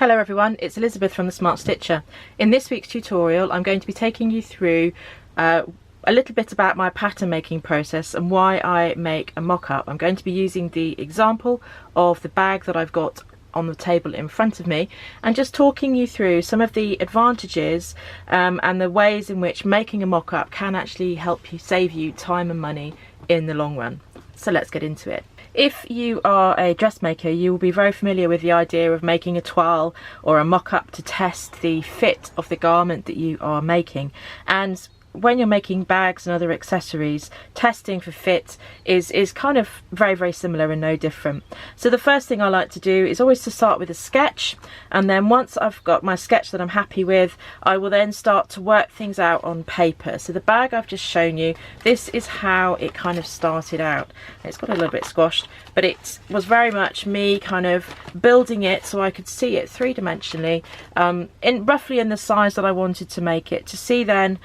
Hello everyone, it's Elizabeth from The Smart Stitcher. In this week's tutorial I'm going to be taking you through a little bit about my pattern making process and why I make a mock-up. I'm going to be using the example of the bag that I've got on the table in front of me and just talking you through some of the advantages and the ways in which making a mock-up can actually help you save you time and money in the long run. So let's get into it. If you are a dressmaker, you will be very familiar with the idea of making a toile or a mock-up to test the fit of the garment that you are making. And when you're making bags and other accessories, testing for fit is kind of very similar and no different. So the first thing I like to do is always to start with a sketch, and then once I've got my sketch that I'm happy with, I will then start to work things out on paper. So the bag I've just shown you, this is how it kind of started out. It's got a little bit squashed, but it was very much me kind of building it so I could see it three-dimensionally, roughly in the size that I wanted to make it, to see then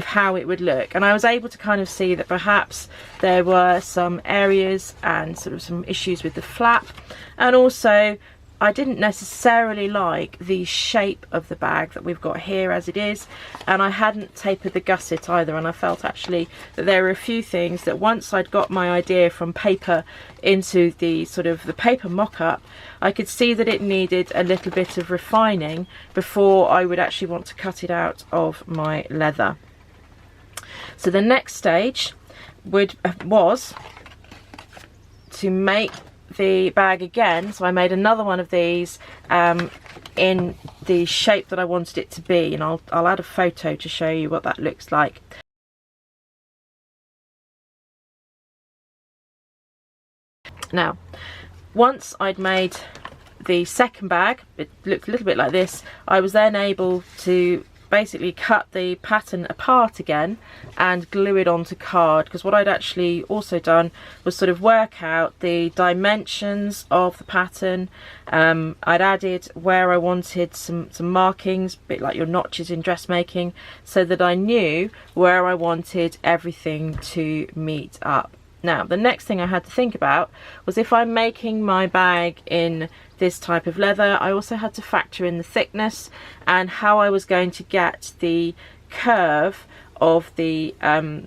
how it would look. And I was able to kind of see that perhaps there were some areas and sort of some issues with the flap, and also I didn't necessarily like the shape of the bag that we've got here as it is, and I hadn't tapered the gusset either, and I felt actually that there were a few things that once I'd got my idea from paper into the sort of the paper mock-up, I could see that it needed a little bit of refining before I would actually want to cut it out of my leather. So the next stage was to make the bag again. So I made another one of these in the shape that I wanted it to be, and I'll add a photo to show you what that looks like. Now, once I'd made the second bag, it looked a little bit like this, I was then able to basically cut the pattern apart again and glue it onto card, because what I'd actually also done was sort of work out the dimensions of the pattern. I'd added where I wanted some markings, a bit like your notches in dressmaking, so that I knew where I wanted everything to meet up. Now, the next thing I had to think about was, if I'm making my bag in this type of leather, I also had to factor in the thickness and how I was going to get the curve of the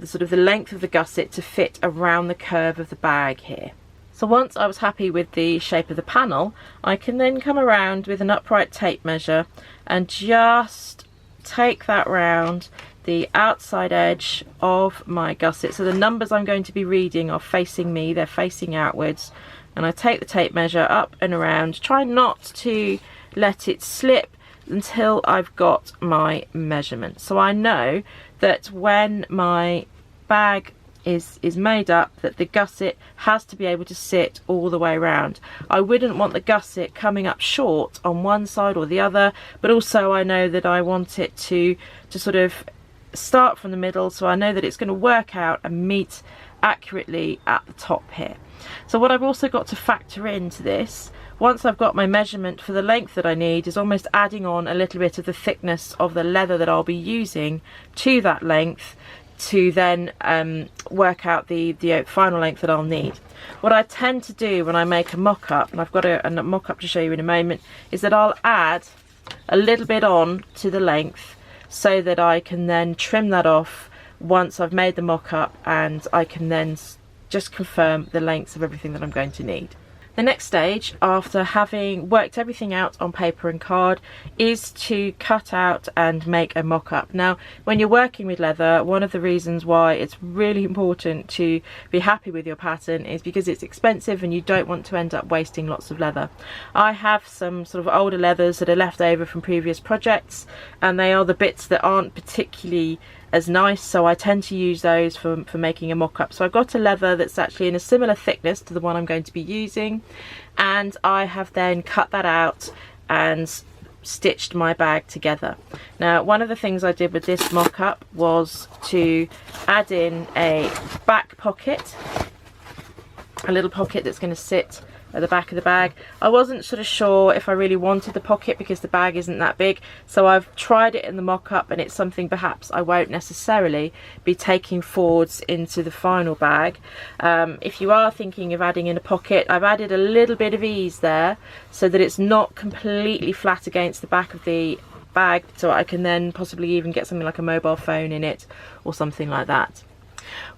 sort of the length of the gusset to fit around the curve of the bag here. So once I was happy with the shape of the panel, I can then come around with an upright tape measure and just take that round the outside edge of my gusset. So the numbers I'm going to be reading are facing me, they're facing outwards, and I take the tape measure up and around, try not to let it slip until I've got my measurement. So I know that when my bag is made up, that the gusset has to be able to sit all the way around. I wouldn't want the gusset coming up short on one side or the other, but also I know that I want it to sort of start from the middle, so I know that it's going to work out and meet accurately at the top here. So what I've also got to factor into this, once I've got my measurement for the length that I need, is almost adding on a little bit of the thickness of the leather that I'll be using to that length to then work out the final length that I'll need. What I tend to do when I make a mock-up, and I've got a mock-up to show you in a moment, is that I'll add a little bit on to the length so that I can then trim that off once I've made the mock-up, and I can then just confirm the lengths of everything that I'm going to need. The next stage, after having worked everything out on paper and card, is to cut out and make a mock-up. Now, when you're working with leather, one of the reasons why it's really important to be happy with your pattern is because it's expensive and you don't want to end up wasting lots of leather. I have some sort of older leathers that are left over from previous projects, and they are the bits that aren't particularly as nice, so I tend to use those for making a mock-up. So I've got a leather that's actually in a similar thickness to the one I'm going to be using, and I have then cut that out and stitched my bag together. Now, one of the things I did with this mock-up was to add in a back pocket, a little pocket that's going to sit at the back of the bag. I wasn't sort of sure if I really wanted the pocket because the bag isn't that big, so I've tried it in the mock-up, and it's something perhaps I won't necessarily be taking forwards into the final bag. If you are thinking of adding in a pocket, I've added a little bit of ease there so that it's not completely flat against the back of the bag, so I can then possibly even get something like a mobile phone in it or something like that.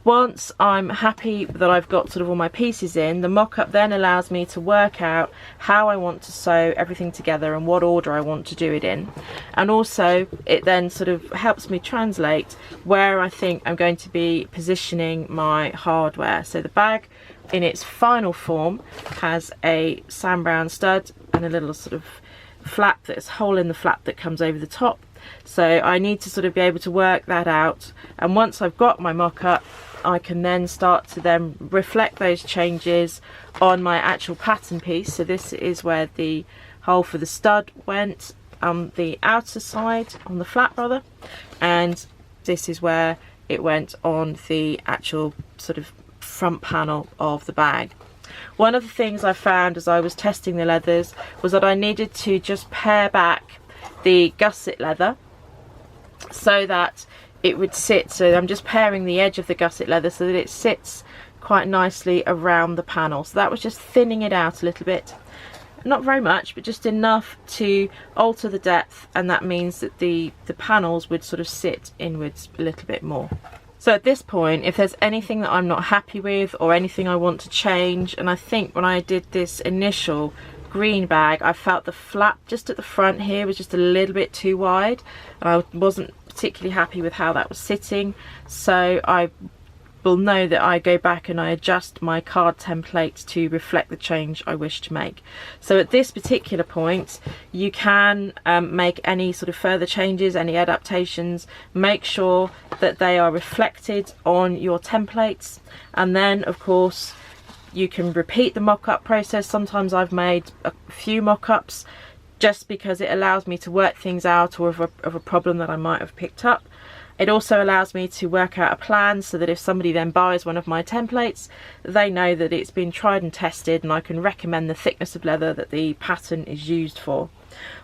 Once I'm happy that I've got sort of all my pieces in, the mock-up then allows me to work out how I want to sew everything together and what order I want to do it in. And also it then sort of helps me translate where I think I'm going to be positioning my hardware. So the bag in its final form has a Sam Browne stud and a little sort of flap, that's hole in the flap that comes over the top. So I need to sort of be able to work that out, and once I've got my mock-up, I can then start to then reflect those changes on my actual pattern piece. So this is where the hole for the stud went on the outer side, on the flap rather, and this is where it went on the actual sort of front panel of the bag. One of the things I found as I was testing the leathers was that I needed to just pare back the gusset leather so that it would sit, so I'm just paring the edge of the gusset leather so that it sits quite nicely around the panel. So that was just thinning it out a little bit, not very much, but just enough to alter the depth, and that means that the panels would sort of sit inwards a little bit more. So at this point, if there's anything that I'm not happy with or anything I want to change, and I think when I did this initial green bag, I felt the flap just at the front here was just a little bit too wide, and I wasn't particularly happy with how that was sitting, so I will know that I go back and I adjust my card template to reflect the change I wish to make. So at this particular point you can make any sort of further changes, any adaptations, make sure that they are reflected on your templates, and then of course you can repeat the mock-up process. Sometimes I've made a few mock-ups just because it allows me to work things out, or of a problem that I might have picked up. It also allows me to work out a plan so that if somebody then buys one of my templates, they know that it's been tried and tested, and I can recommend the thickness of leather that the pattern is used for.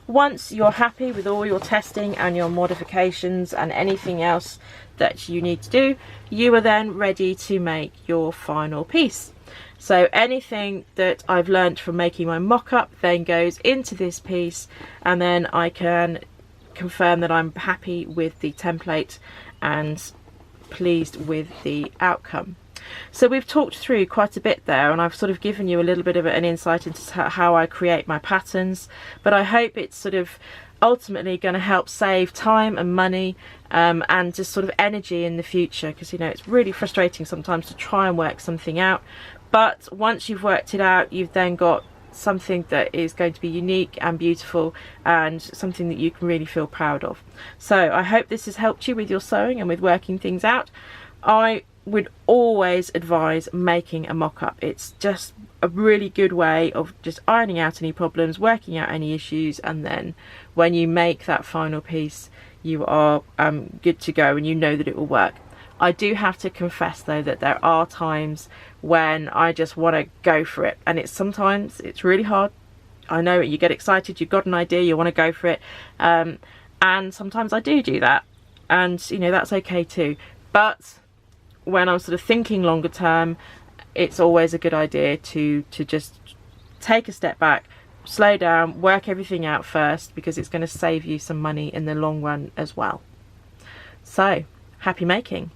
Once you're happy with all your testing and your modifications and anything else that you need to do, you are then ready to make your final piece. So anything that I've learnt from making my mock-up then goes into this piece, and then I can confirm that I'm happy with the template and pleased with the outcome. So we've talked through quite a bit there, and I've sort of given you a little bit of an insight into how I create my patterns, but I hope it's sort of ultimately going to help save time and money and just sort of energy in the future, because you know it's really frustrating sometimes to try and work something out, but once you've worked it out, you've then got something that is going to be unique and beautiful, and something that you can really feel proud of. So I hope this has helped you with your sewing and with working things out. I would always advise making a mock-up. It's just a really good way of just ironing out any problems, working out any issues, and then when you make that final piece you are good to go and you know that it will work. I do have to confess though that there are times when I just want to go for it, and sometimes it's really hard. I know you get excited, you've got an idea, you want to go for it, and sometimes I do that, and you know that's okay too. But when I'm sort of thinking longer term, it's always a good idea to just take a step back, slow down, work everything out first, because it's going to save you some money in the long run as well. So happy making.